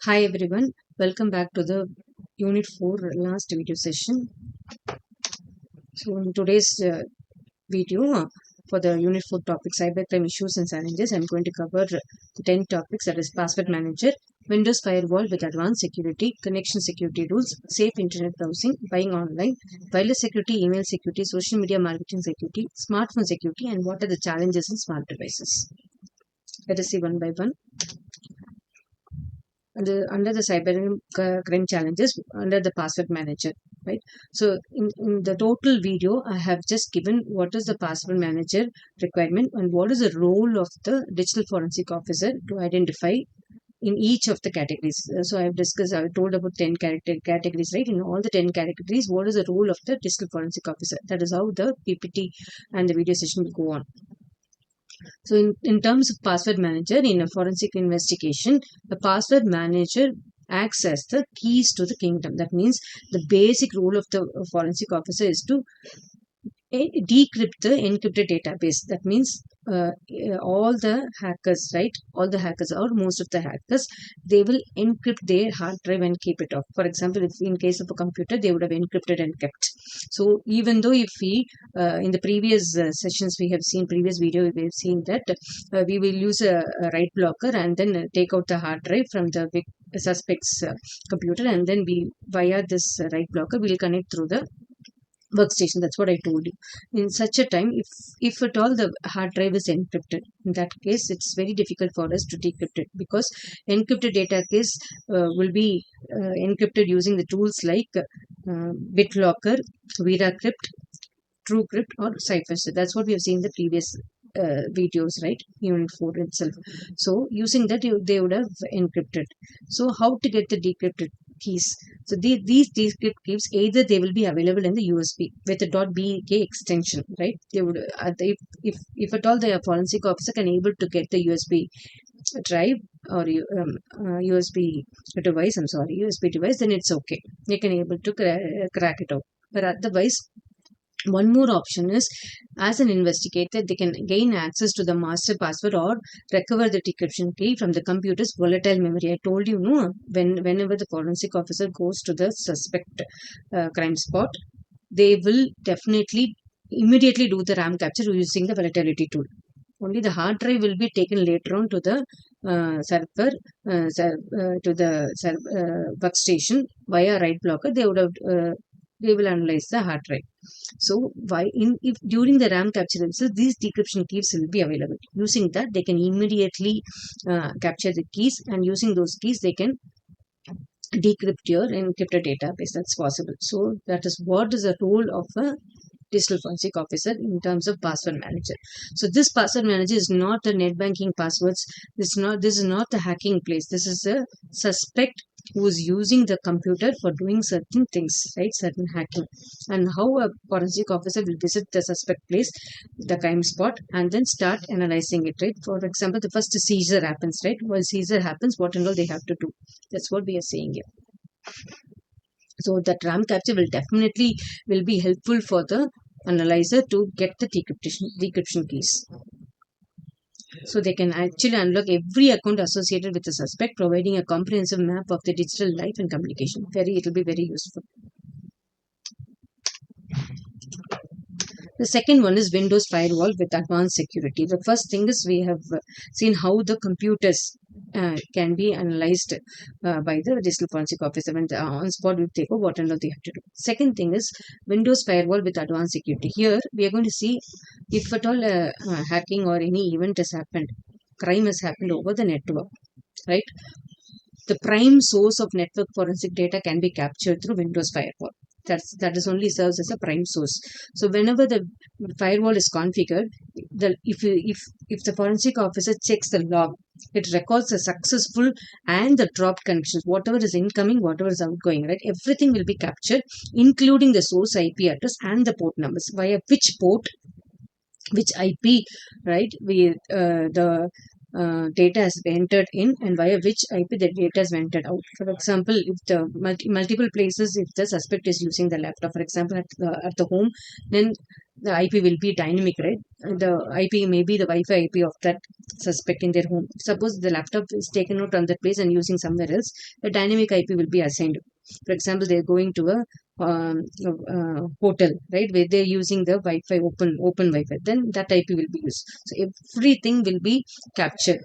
Hi everyone, welcome back to the Unit 4 last video session. So, in today's video for the Unit 4 topic cybercrime issues and challenges, I'm going to cover the 10 topics, that is password manager, Windows firewall with advanced security, connection security rules, safe internet browsing, buying online, wireless security, email security, social media marketing security, smartphone security, and what are the challenges in smart devices. Let us see one by one. Under the cyber crime challenges under the password manager, right? So in the total video I have just given what is the password manager requirement and what is the role of the digital forensic officer to identify in each of the categories. So I told about 10 categories, right? In all the 10 categories, what is the role of the digital forensic officer? That is how the PPT and the video session will go on. So in terms of password manager in a forensic investigation, the password manager acts as the keys to the kingdom. That means the basic role of the forensic officer is to decrypt the encrypted database. That means all the hackers, right? All the hackers or most of the hackers, they will encrypt their hard drive and keep it off. For example, if in case of a computer, they would have encrypted and kept. So even though if we in the previous sessions we have seen previous video we have seen that we will use a write blocker and then take out the hard drive from the suspect's computer, and then we via this write blocker we will connect through the workstation. That's what I told you. In such a time, if at all the hard drive is encrypted, in that case it's very difficult for us to decrypt it, because encrypted data case will be encrypted using the tools like BitLocker, VeraCrypt, TrueCrypt, or CipherSec. That's what we have seen in the previous videos, right? Unit 4 itself. So using that they would have encrypted. So how to get the decrypted keys? So these decrypt keys, either they will be available in the USB with a .bk extension, right? They would if at all the forensic officer can able to get the USB drive or USB device, I'm sorry, USB device, then it's okay. They can able to crack it out. But otherwise, one more option is, as an investigator, they can gain access to the master password or recover the decryption key from the computer's volatile memory. I told you, no, whenever the forensic officer goes to the suspect crime spot, they will definitely immediately do the RAM capture using the volatility tool. Only the hard drive will be taken later on to the server, to the workstation via write blocker. They will analyze the hard drive. So if during the RAM capture themselves, these decryption keys will be available. Using that, they can immediately capture the keys, and using those keys, they can decrypt your encrypted database. That's possible. So that is what is the role of a digital forensic officer in terms of password manager. So this password manager is not a net banking passwords. This is not the hacking place. This is a suspect who is using the computer for doing certain things, right? Certain hacking. And how a forensic officer will visit the suspect place, the crime spot, and then start analyzing it, right? For example, the first seizure happens, right? When seizure happens, what and all they have to do. That's what we are saying here. So that RAM capture will definitely will be helpful for the analyzer to get the decryption keys. So they can actually unlock every account associated with the suspect, providing a comprehensive map of the digital life and communication. It will be very useful. The second one is Windows Firewall with advanced security. The first thing is we have seen how the computers can be analyzed by the digital forensic officer. When on spot we take over what and all they have to do. Second thing is Windows Firewall with advanced security. Here we are going to see if at all hacking or any event has happened, crime has happened over the network, right? The prime source of network forensic data can be captured through Windows Firewall. That is only serves as a prime source. So whenever the firewall is configured, if the forensic officer checks the log, it records the successful and the dropped connections, whatever is incoming, whatever is outgoing, right? Everything will be captured, including the source IP address and the port numbers, via which port, which IP, right? The data has been entered in, and via which IP the data is entered out. For example, if the multiple places, if the suspect is using the laptop, for example, at the home, then the IP will be dynamic, right? The IP may be the Wi-Fi IP of that suspect in their home. Suppose the laptop is taken out from that place and using somewhere else, the dynamic IP will be assigned. For example, they're going to hotel, right, where they're using the Wi-Fi open Wi-Fi, then that IP will be used. So everything will be captured,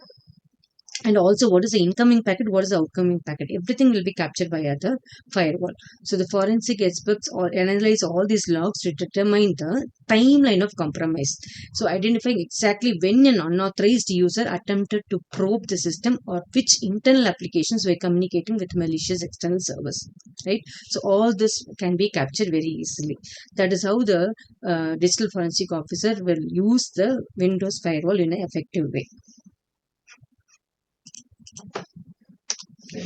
and also what is the incoming packet, what is the outgoing packet, everything will be captured by the firewall. So the forensic experts or analyze all these logs to determine the timeline of compromise, so identifying exactly when an unauthorized user attempted to probe the system or which internal applications were communicating with malicious external servers, right? So all this can be captured very easily. That is how the digital forensic officer will use the Windows firewall in an effective way.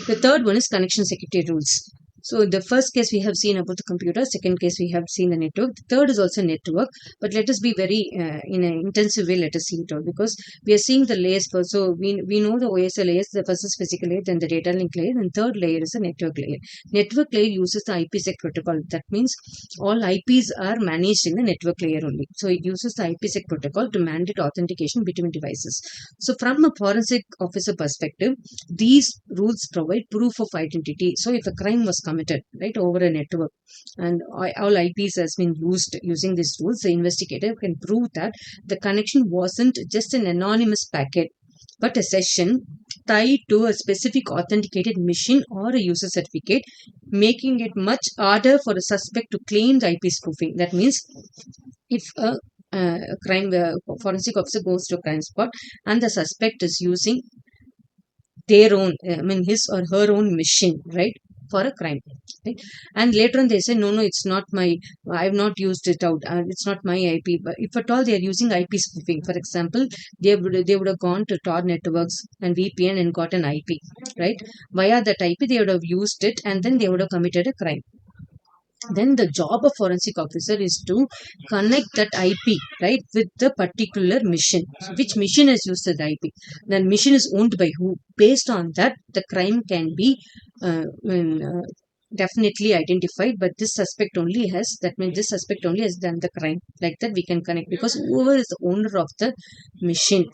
The third one is connection security rules. So the first case we have seen about the computer, second case we have seen the network, the third is also network. But let us be very in an intensive way. Let us see it all, because we are seeing the layers first. So we know the OSL layers. The first is physical layer, then the data link layer, and third layer is the network layer. Network layer uses the IPsec protocol. That means all IPs are managed in the network layer only. So it uses the IPsec protocol to mandate authentication between devices. So from a forensic officer perspective, these rules provide proof of identity. So if a crime was committed, right, over a network and all IPs has been used using these rules, the investigator can prove that the connection wasn't just an anonymous packet, but a session tied to a specific authenticated machine or a user certificate, making it much harder for a suspect to claim the IP spoofing. That means if a crime forensic officer goes to a crime spot and the suspect is using their own, I mean his or her own machine, right, for a crime, right? And later on they say, no, it's not my, I've not used it out, it's not my IP. But if at all they are using IP spoofing, for example, they would have gone to Tor networks and VPN and got an IP, right? Via that IP they would have used it, and then they would have committed a crime. Then the job of forensic officer is to connect that IP, right, with the particular mission. So which mission has used the IP? Then mission is owned by who? Based on that, the crime can be definitely identified. But this suspect only has, that means this suspect only has done the crime. Like that, we can connect, because whoever is the owner of the mission,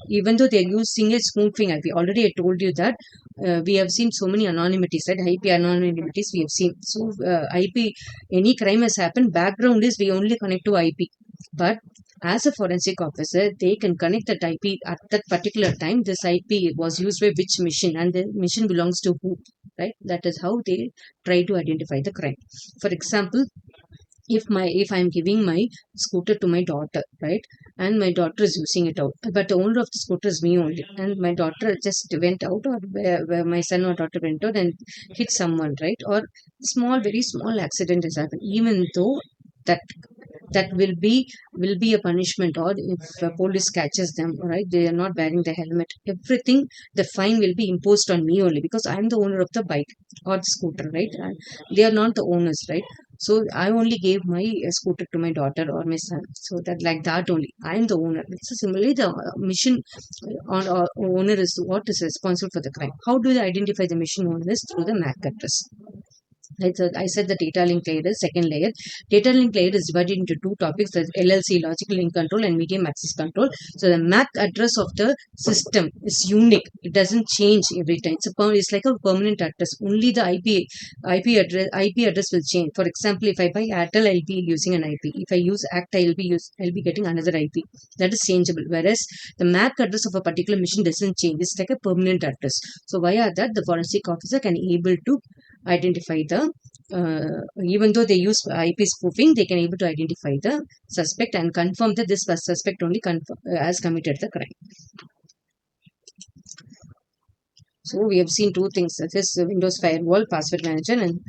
even though they are using a spoofing IP. Already I told you that we have seen so many anonymities, right? IP anonymities we have seen. So IP, any crime has happened, background is we only connect to IP. But as a forensic officer, they can connect that IP at that particular time. This IP was used by which mission, and the mission belongs to who, right? That is how they try to identify the crime. For example, if I'm giving my scooter to my daughter, right, and my daughter is using it out, but the owner of the scooter is me only, and my daughter just went out, or where my son or daughter went out and hit someone, right, or very small accident has happened, even though that that will be a punishment, or if police catches them, right, they are not wearing the helmet, everything, the fine will be imposed on me only, because I'm the owner of the bike or the scooter, right, and they are not the owners, right? So I only gave my scooter to my daughter or my son, so that, like that only, I am the owner. So similarly, the mission owner is what is responsible for the crime. How do they identify the mission owner? Is through the MAC address. Right, so I said the data link layer is second layer. Data link layer is divided into two topics: the LLC, logical link control, and medium access control. So the MAC address of the system is unique; it doesn't change every time. It's like a permanent address. Only the IP address will change. For example, if I buy Airtel, I'll be using an IP. If I use ACTA, I'll be getting another IP. That is changeable. Whereas the MAC address of a particular machine doesn't change. It's like a permanent address. So via that, the forensic officer can able to identify the even though they use IP spoofing, they can able to identify the suspect and confirm that this suspect only has committed the crime. So we have seen two things: that is Windows Firewall, Password Manager, and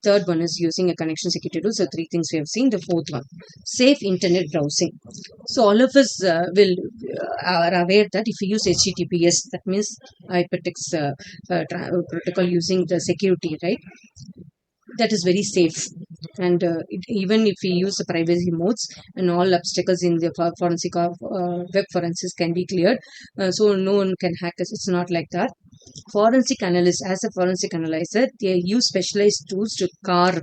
third one is using a connection security tool. So three things we have seen. The fourth one, safe internet browsing. So all of us are aware that if you use HTTPS, that means hypertext protocol using the security, right? That is very safe, and even if we use the privacy modes, and all obstacles in the forensic web forensics can be cleared, so no one can hack us. It's not like that. Forensic analyst, as a forensic analyzer, they use specialized tools to carve.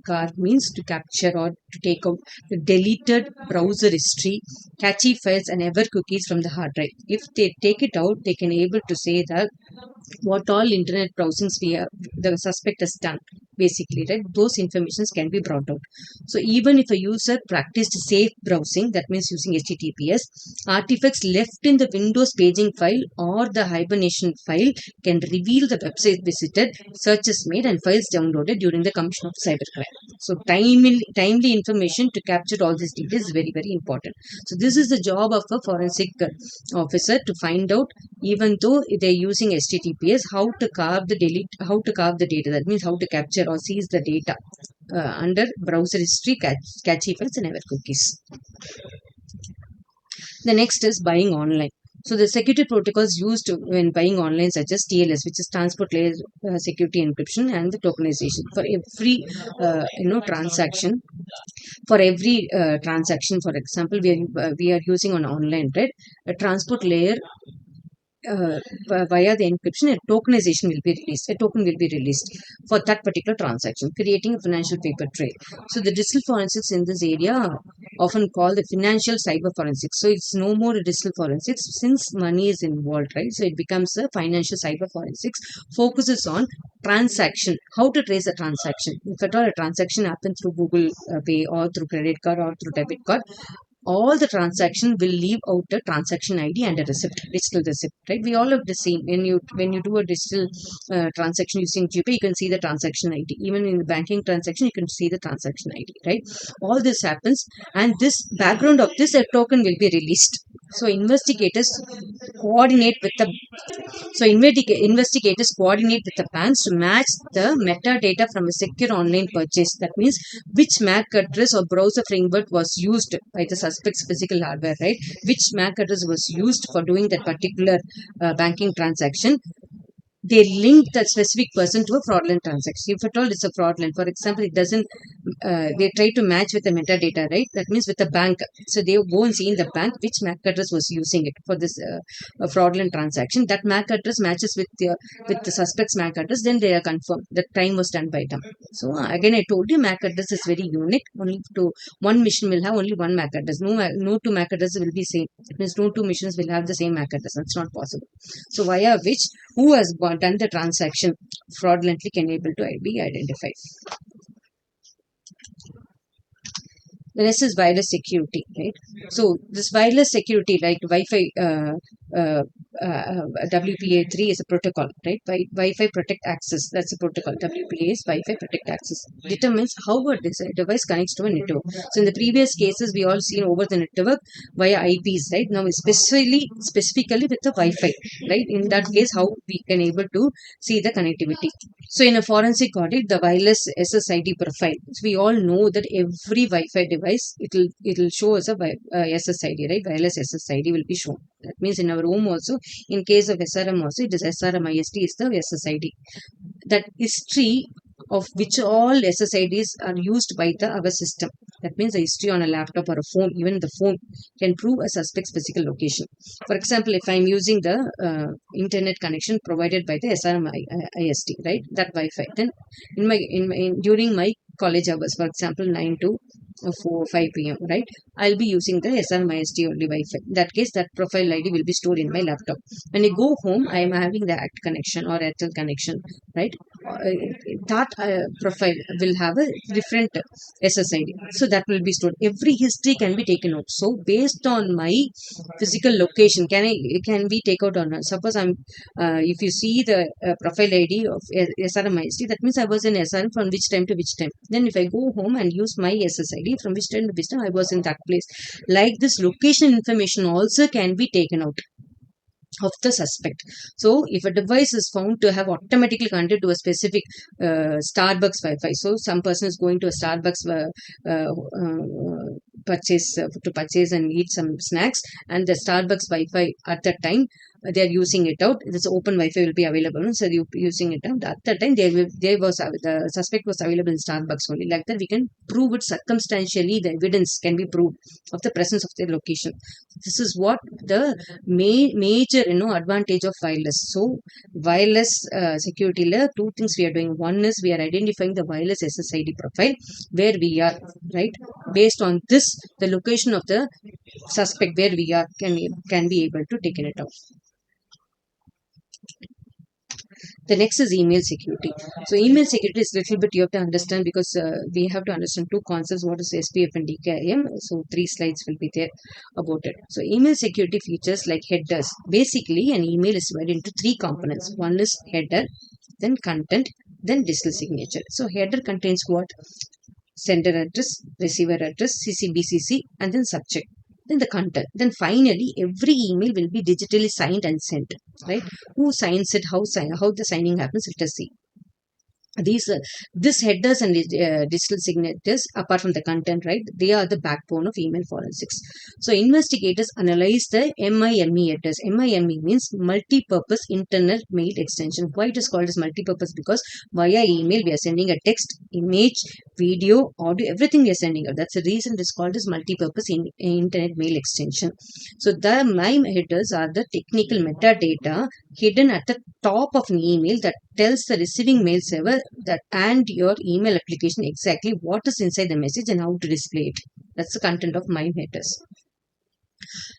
Carve means to capture or to take out the deleted browser history, catchy files, and ever cookies from the hard drive. If they take it out, they can able to say that what all internet browsings the suspect has done, basically, right? Those informations can be brought out. So even if a user practiced safe browsing, that means using HTTPS, artifacts left in the Windows paging file or the hibernation file can reveal the website visited, searches made, and files downloaded during the commission of cybercrime. So timely information to capture all these details is very, very important. So this is the job of a forensic officer, to find out, even though they're using HTTPS, how to how to carve the data. That means how to capture or seize the data under browser history, catchy files, and ever cookies. The next is buying online. So the security protocols used when buying online, such as TLS, which is transport layer security encryption, and the tokenization for every transaction. For every transaction, for example, we are using on online, right? A transport layer via the encryption, a tokenization will be released. A token will be released for that particular transaction, creating a financial paper trail. So the digital forensics in this area are often called the financial cyber forensics. So it's no more a digital forensics since money is involved, right? So it becomes a financial cyber forensics, focuses on transaction, how to trace a transaction. If at all a transaction happens through Google Pay or through credit card or through debit card, all the transaction will leave out a transaction ID and a receipt, digital receipt, right? We all have the same. When you do a digital transaction using GPay, you can see the transaction ID. Even in the banking transaction, you can see the transaction ID, right? All this happens, and this background of this, a token will be released. So investigators coordinate with the investigators coordinate with the banks to match the metadata from a secure online purchase. That means which MAC address or browser framework was used by the suspect's physical hardware, right? Which MAC address was used for doing that particular banking transaction. They link that specific person to a fraudulent transaction. If at all it's a fraudulent, for example, it doesn't, they try to match with the metadata, right? That means with the bank. So they go and see in the bank which MAC address was using it for this fraudulent transaction. That MAC address matches with the suspect's MAC address, then they are confirmed that crime was done by them. So again, I told you MAC address is very unique. Only to one mission will have only one MAC address. No two MAC addresses will be same. It means no two missions will have the same MAC address. That's not possible. So via which who has done the transaction fraudulently can able to be identified. The next is wireless security, right? So this wireless security, like Wi-Fi, WPA3 is a protocol, right? Wi-Fi protect access, that's a protocol. WPA is Wi-Fi protect access. Determines how a device connects to a network. So in the previous cases, we all seen over the network via IPs, right? Now specifically with the Wi-Fi, right? In that case, how we can able to see the connectivity. So in a forensic audit, the wireless SSID profile. So we all know that every Wi-Fi device, it'll show us a SSID, right? Wireless SSID will be shown. That means in our home also, in case of SRM also, it is SRM IST is the SSID. That history of which all SSIDs are used by our system. That means the history on a laptop or a phone, even the phone, can prove a suspect's physical location. For example, if I'm using the internet connection provided by the SRM IST, right, that Wi-Fi, then during my college hours, for example, 9 to 5 p.m., right, I'll be using the SRM IST only Wi-Fi. In that case, that profile ID will be stored in my laptop. When I go home, I am having the ACT connection or Airtel connection, right? That profile will have a different SSID. So that will be stored. Every history can be taken out. So based on my physical location, can we take out or not? Suppose if you see the profile ID of SRM IST, that means I was in SRM from which time to which time. Then if I go home and use my SSID from which time to which time I was in that place, like this location information also can be taken out of the suspect. So if a device is found to have automatically connected to a specific Starbucks Wi-Fi, so some person is going to a Starbucks to purchase and eat some snacks, and the Starbucks Wi-Fi at that time they are using it out. This open Wi-Fi will be available, so you using it out. At that time, the suspect was available in Starbucks only. Like that, we can prove it circumstantially. The evidence can be proved of the presence of their location. This is what the major advantage of wireless. So wireless security layer, two things we are doing. One is we are identifying the wireless SSID profile where we are, right? Based on this, the location of the suspect where we are can be able to take it out. The next is email security. So email security is a little bit you have to understand, because we have to understand two concepts. What is SPF and DKIM? So 3 slides will be there about it. So email security features like headers. Basically, an email is divided into 3 components. One is header, then content, then digital signature. So header contains what? Sender address, receiver address, CCBCC, and then subject. Then the content. Then finally, every email will be digitally signed and sent. Right? Who signs it? How the signing happens? Let us see. This headers and digital signatures, apart from the content, right, they are the backbone of email forensics. So investigators analyze the MIME headers. MIME means multi-purpose internet mail extension. Why it is called as multi-purpose? Because via email we are sending a text, image, video, audio, everything we are sending out. That's the reason it is called as multi-purpose internet mail extension. So the MIME headers are the technical metadata hidden at the top of an email that tells the receiving mail server that and your email application exactly what is inside the message and how to display it. That's the content of MIME headers.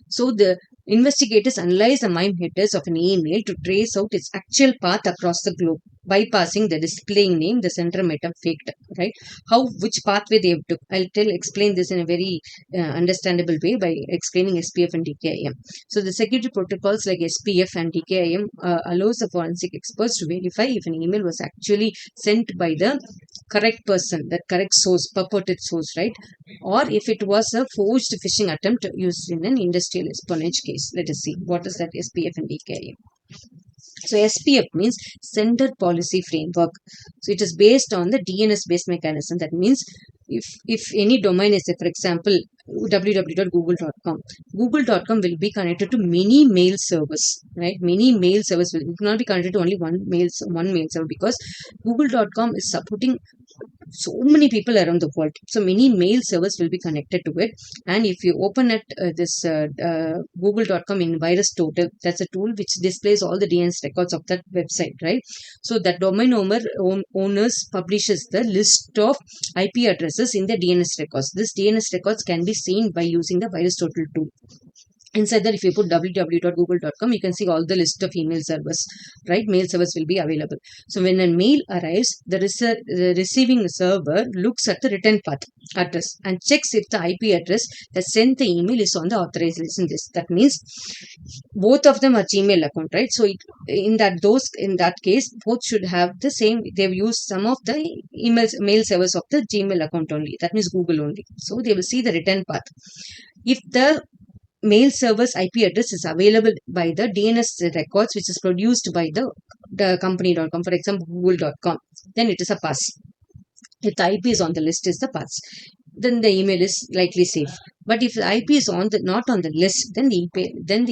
So the investigators analyze the MIME headers of an email to trace out its actual path across the globe, bypassing the displaying name the sender might have faked, right? Which pathway they have took. I'll explain this in a very understandable way by explaining SPF and DKIM. So the security protocols like SPF and DKIM allows the forensic experts to verify if an email was actually sent by the correct person, the correct source, purported source, right? Or if it was a forged phishing attempt used in an industrial espionage case. Let us see what is that SPF and DKIM. So SPF means Sender Policy Framework. So it is based on the DNS based mechanism. That means if any domain is, for example, www.google.com, google.com will be connected to many mail servers, right? Many mail servers will not be connected to only one mail server, because google.com is supporting so many people around the world. So many mail servers will be connected to it. And if you open at this google.com in Virus Total, that's a tool which displays all the DNS records of that website, right? So that domain owners publishes the list of IP addresses in the DNS records. This DNS records can be seen by using the Virus Total tool. Inside that, if you put www.google.com, you can see all the list of email servers, right? Mail servers will be available. So when a mail arrives, the receiving server looks at the return path address and checks if the IP address that sent the email is on the authorized list. That means both of them are Gmail account, right? So in that case, both should have the same. They've used some of the mail servers of the Gmail account only. That means Google only. So they will see the return path. If the mail server's IP address is available by the DNS records which is produced by the company.com, for example, google.com, then it is a pass. If the IP is on the list, is the pass. Then the email is likely safe. But if the IP is not on the list, then the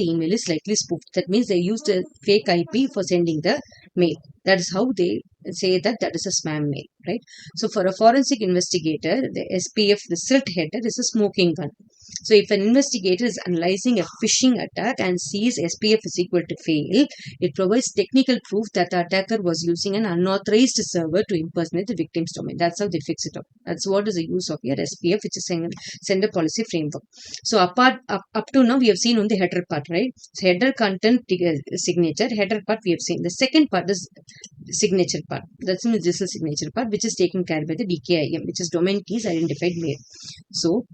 email is likely spoofed. That means they used a fake IP for sending the mail. That is how they say that is a spam mail, right? So for a forensic investigator, the SPF, the SILT header, is a smoking gun. So if an investigator is analyzing a phishing attack and sees SPF is equal to fail, it provides technical proof that the attacker was using an unauthorized server to impersonate the victim's domain. That's how they fix it up. That's what is the use of your SPF, which is Sender Policy Framework. So up to now, we have seen on the header part, right? So header content signature, header part we have seen. The second part is signature part. That's the digital signature part, which is taken care by the DKIM, which is domain keys identified mail. So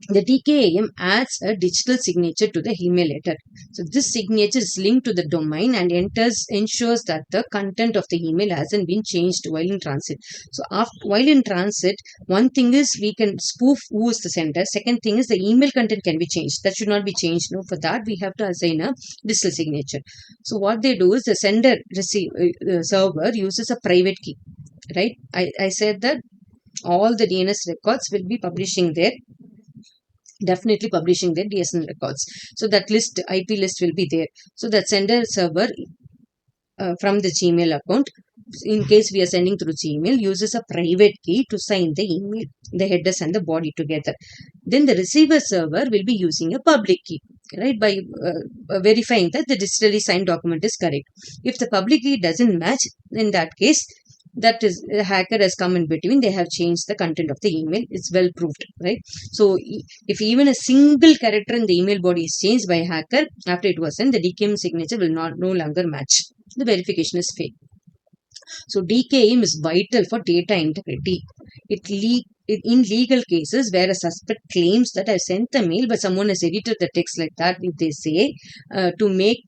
the DKIM adds a digital signature to the email header. So this signature is linked to the domain and ensures that the content of the email hasn't been changed while in transit. So while in transit, one thing is we can spoof who is the sender. Second thing is the email content can be changed. That should not be changed. No, for that we have to assign a digital signature. So what they do is the sender server uses a private key, right? I said that all the DNS records will be publishing there definitely publishing their DSN records. So that list, IP list will be there. So that sender server from the Gmail account, in case we are sending through Gmail, uses a private key to sign the email, the headers and the body together. Then the receiver server will be using a public key, right, by verifying that the digitally signed document is correct. If the public key doesn't match, in that case, that is, the hacker has come in between, they have changed the content of the email, it's well proved, right? So if even a single character in the email body is changed by a hacker after it was sent, the DKIM signature will not no longer match, the verification is fake. So DKIM is vital for data integrity. In legal cases where a suspect claims that I sent the mail but someone has edited the text like that, if they say to make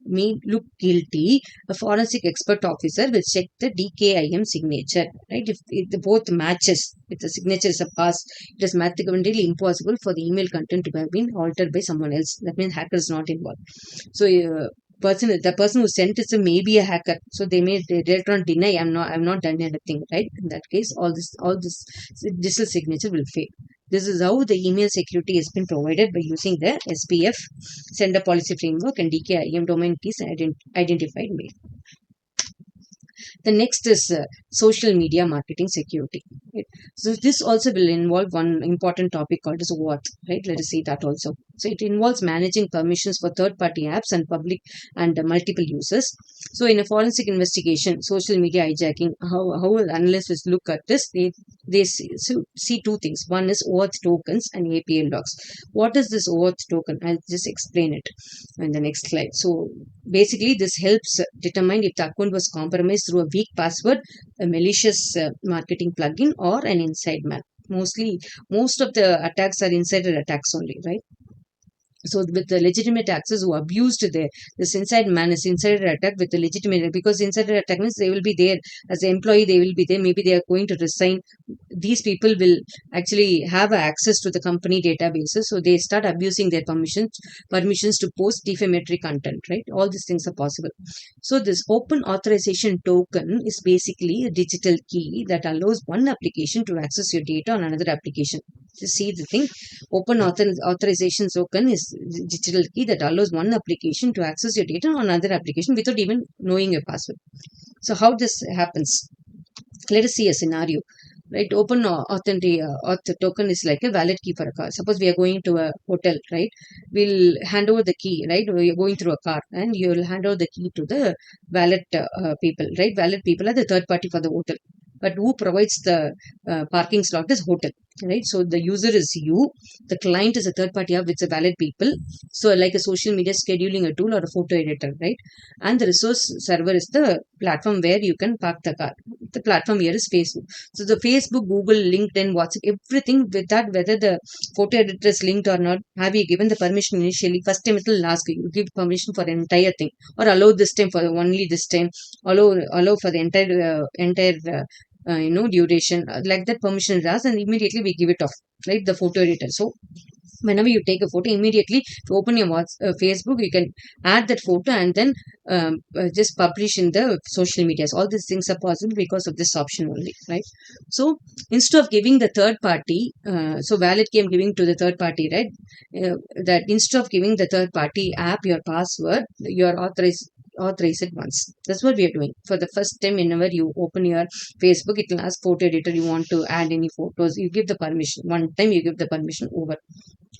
me look guilty, a forensic expert officer will check the DKIM signature, right? If the both matches, if the signature is a pass, it is mathematically impossible for the email content to have been altered by someone else. That means hacker is not involved. So the person who sent is maybe a hacker, so they later on deny, I've not done anything, right? In that case, all this digital signature will fail. This is how the email security has been provided by using the SPF, sender policy framework, and DKIM domain keys identified mail. The next is social media marketing security. Right? So this also will involve one important topic called as OAuth, right? Let us see that also. So it involves managing permissions for third-party apps and public and multiple users. So in a forensic investigation, social media hijacking, how analysts look at this, they see two things. One is OAuth tokens and APL logs. What is this OAuth token? I'll just explain it in the next slide. So basically, this helps determine if the account was compromised through a weak password, a malicious marketing plugin, or an inside man. Most of the attacks are insider attacks only, right? So with the legitimate access who abused this inside man is insider attack with the legitimate, because insider attack means they will be there as an employee, they will be there, maybe they are going to resign. These people will actually have access to the company databases, so they start abusing their permissions to post defamatory content, right? All these things are possible. So this open authorization token is basically a digital key that allows one application to access your data on another application. To see the thing, open authorization token is digital key that allows one application to access your data on another application without even knowing your password. So how this happens? Let us see a scenario. Right, open auth token is like a valid key for a car. Suppose we are going to a hotel, right? We'll hand over the key, right? We are going through a car, and you'll hand over the key to the valet people, right? Valet people are the third party for the hotel, but who provides the parking slot is hotel, right? So the user is you, the client is a third party app with a valid people, so like a social media scheduling a tool or a photo editor, right? And the resource server is the platform where you can park the car. The platform here is Facebook. So the Facebook, Google, LinkedIn, WhatsApp, everything with that, whether the photo editor is linked or not, have you given the permission initially? First time it will ask you give permission for the entire thing, or allow this time for only this time, allow for the entire duration, like that permission is asked, and immediately we give it off, right? The photo editor. So whenever you take a photo, immediately to open your Facebook, you can add that photo and then just publish in the social medias. All these things are possible because of this option only, right? So instead of giving the third party, so valid key I'm giving to the third party, right? That instead of giving the third party app your password, your authorize it once. That's what we are doing. For the first time, whenever you open your Facebook, it will ask photo editor, you want to add any photos, you give the permission. One time you give the permission over.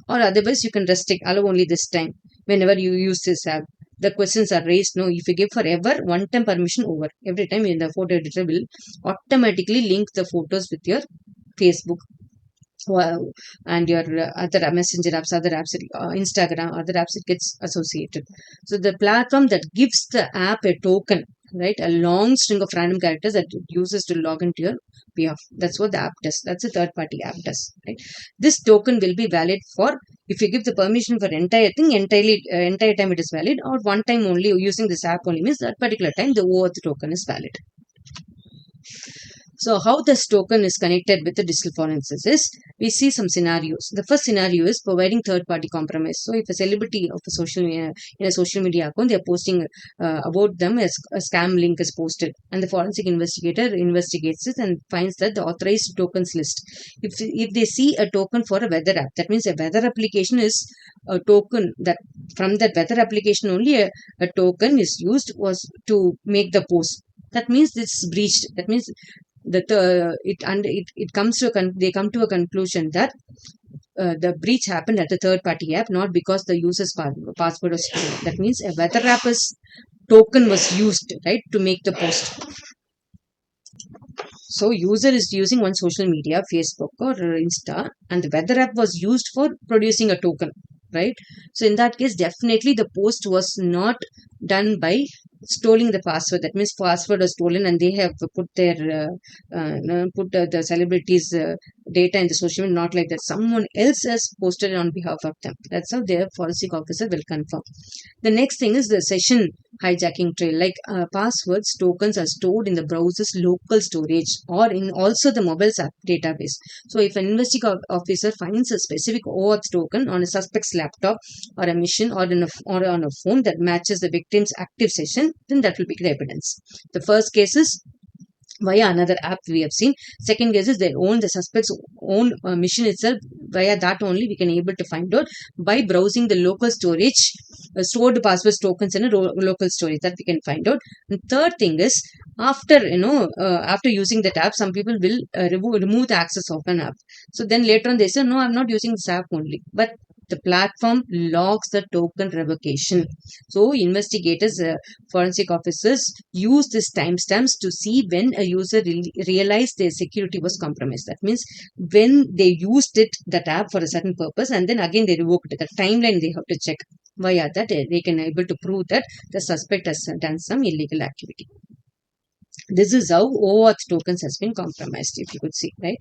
Or otherwise, you can restrict, allow only this time whenever you use this app. The questions are raised. No, if you give forever, one time permission over. Every time the photo editor will automatically link the photos with your Facebook. Wow. And your other messenger apps, other apps, Instagram, other apps, it gets associated. So the platform that gives the app a token, right, a long string of random characters that it uses to log into your behalf. That's what the app does. That's a third party app does, right? This token will be valid for, if you give the permission for entire thing, entire time it is valid, or one time only using this app only, means that particular time the OAuth token is valid. So how this token is connected with the digital forensics is, we see some scenarios. The first scenario is providing third party compromise. So if a celebrity of a social media, in a social media account, they are posting about them as a scam link is posted, and the forensic investigator investigates it and finds that the authorized tokens list. If they see a token for a weather app, that means a weather application is a token that from that weather application only a token is used was to make the post. That means it's breached. That means that it comes to they come to a conclusion that the breach happened at the third party app, not because the user's password was stolen. That means a weather app's token was used, right, to make the post. So user is using one social media, Facebook or Insta, and the weather app was used for producing a token, right? So in that case, definitely the post was not done by stealing the password. That means password was stolen, and they have put their the celebrities' data in the social media. Not like that. Someone else has posted it on behalf of them. That's how their forensic officer will confirm. The next thing is the session hijacking trail. Like passwords, tokens are stored in the browser's local storage or in also the mobile's app database. So if an investigative officer finds a specific OAuth token on a suspect's laptop or a machine or on a phone that matches the victim's active session, then that will be the evidence. The first case is via another app we have seen. Second case is they own the suspect's own machine itself. Via that only we can able to find out by browsing the local storage, stored passwords tokens in a local storage, that we can find out. And third thing is, after after using that app, some people will remove the access of an app. So then later on they say, no, I'm not using this app only, but the platform logs the token revocation. So investigators, forensic officers use these timestamps to see when a user realized their security was compromised. That means when they used it, that app, for a certain purpose, and then again they revoked it. The timeline they have to check. Via that, they can able to prove that the suspect has done some illegal activity. This is how OAuth tokens has been compromised, if you could see, right?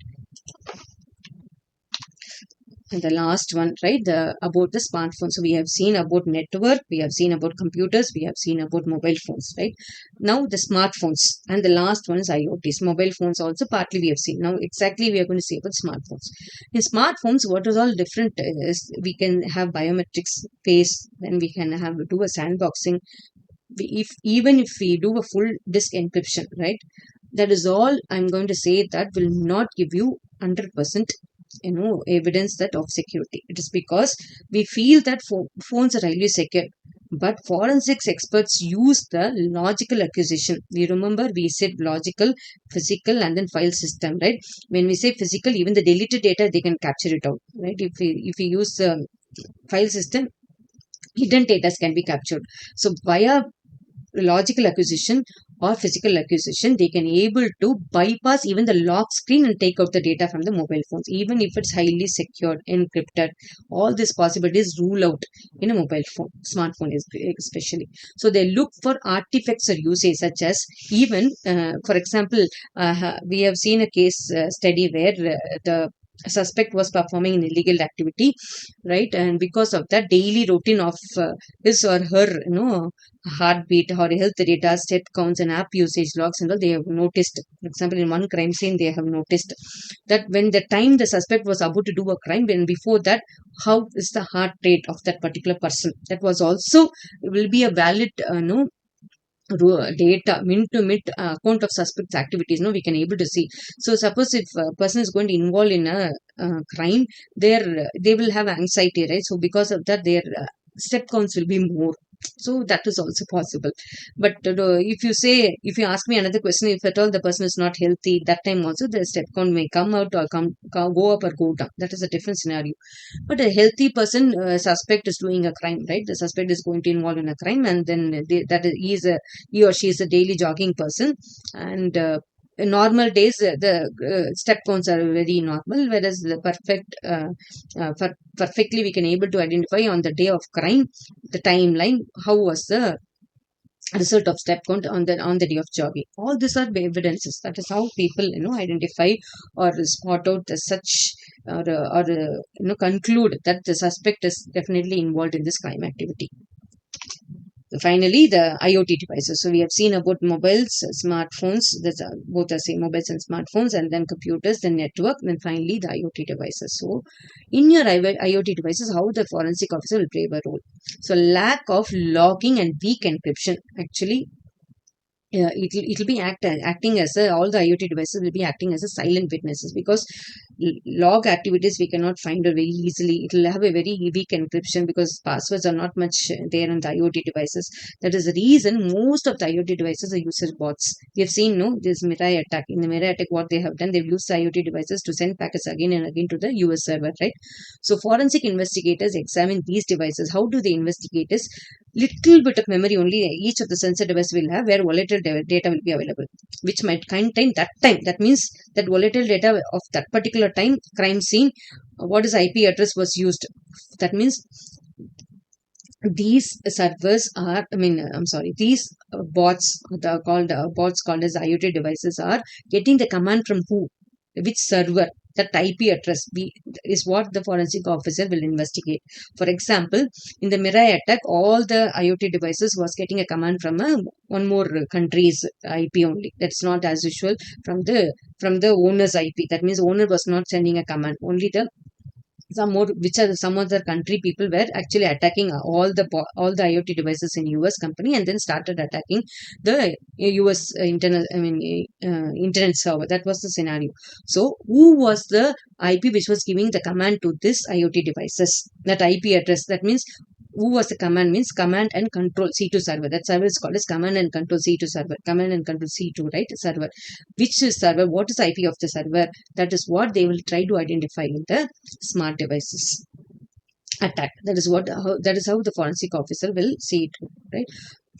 And the last one, right, about the smartphone. So we have seen about network, we have seen about computers, we have seen about mobile phones, right? Now the smartphones, and the last one is IoTs. Mobile phones also partly we have seen. Now exactly we are going to see about smartphones. In smartphones, what is all different is we can have biometrics face, then we can have do a sandboxing. If even if we do a full disk encryption, right, that is all I'm going to say that will not give you 100% evidence that of security. It is because we feel that phones are highly secure, but forensics experts use the logical acquisition. We remember we said logical, physical, and then file system, right? When we say physical, even the deleted data they can capture it out, right? If we use file system, hidden data can be captured. So via logical acquisition or physical acquisition, they can able to bypass even the lock screen and take out the data from the mobile phones, even if it's highly secured, encrypted. All these possibilities rule out in a mobile phone, smartphone especially. So they look for artifacts or usage, such as even, for example, we have seen a case study where the suspect was performing an illegal activity, right? And because of that daily routine of his or her heartbeat or health data, step counts, and app usage logs and all, they have noticed. For example, in one crime scene, they have noticed that when the time the suspect was about to do a crime, when before that, how is the heart rate of that particular person? That was also will be a valid data min to min account of suspect's activities. No, we can able to see. So suppose if a person is going to involve in a crime, they will have anxiety, right? So because of that, their step counts will be more. So that is also possible. But if you ask me another question, if at all the person is not healthy, that time also the step count may come out or go up or go down. That is a different scenario. But a healthy person, suspect is doing a crime, right? The suspect is going to involve in a crime, and then he or she is a daily jogging person, and in normal days step counts are very normal, whereas the perfectly we can able to identify on the day of crime the timeline how was the result of step count on the day of jogging. All these are the evidences. That is how people identify or spot out such or conclude that the suspect is definitely involved in this crime activity. finally the IoT devices. So we have seen about mobiles, smartphones, that's both are same, mobiles and smartphones, and then computers, then network, then finally the IoT devices. So in your IoT devices, how the forensic officer will play a role. So lack of logging and weak encryption. Actually, it'll be acting as all the IoT devices will be acting as a silent witnesses, because log activities we cannot find it very easily. It will have a very weak encryption because passwords are not much there on the IoT devices. That is the reason most of the IoT devices are user bots. We have seen no this Mirai attack. In the Mirai attack, what they have done, they've used the IoT devices to send packets again and again to the US server, right? So forensic investigators examine these devices. How do they investigate? Is little bit of memory only each of the sensor device will have, where volatile data will be available, which might contain that time. That means that volatile data of that particular time crime scene, what is IP address was used. That means these servers are, I'm sorry, these bots, bots called as IoT devices, are getting the command from who, which server. That IP address is what the forensic officer will investigate. For example, in the Mirai attack, all the IoT devices was getting a command from one more country's IP only. That's not as usual from the owner's IP. That means owner was not sending a command. Only the some other country people were actually attacking all the IoT devices in US company, and then started attacking the US internal internet server. That was the scenario. So who was the IP which was giving the command to this IoT devices? That IP address. That means who was the command, means command and control C2 server. That server is called as command and control C2 server. Command and control C2, right? Server. Which server? What is IP of the server? That is what they will try to identify in the smart devices attack. That is how the forensic officer will see it, right?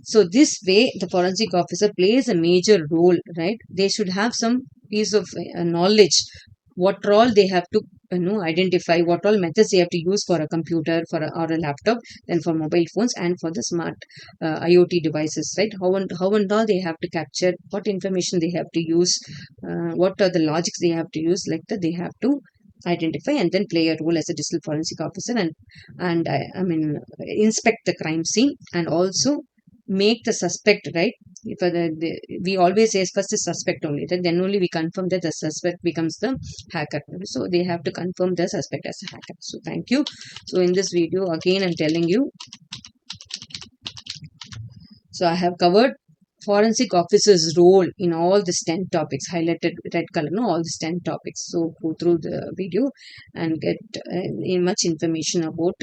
So this way the forensic officer plays a major role, right? They should have some piece of knowledge, what all they have to identify, what all methods they have to use for a computer, or a laptop, then for mobile phones, and for the smart IoT devices, right? How and all they have to capture, what information they have to use, what are the logics they have to use, like that they have to identify, and then play a role as a digital forensic officer, and inspect the crime scene, and also make the suspect, right? If we always say first is suspect only, then only we confirm that the suspect becomes the hacker. So they have to confirm the suspect as a hacker. So thank you. So in this video again I'm telling you, so I have covered forensic officer's role in all these 10 topics highlighted red color, no, all these 10 topics. So go through the video and get much information about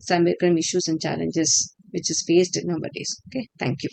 cybercrime issues and challenges which is faced nowadays. Okay, thank you.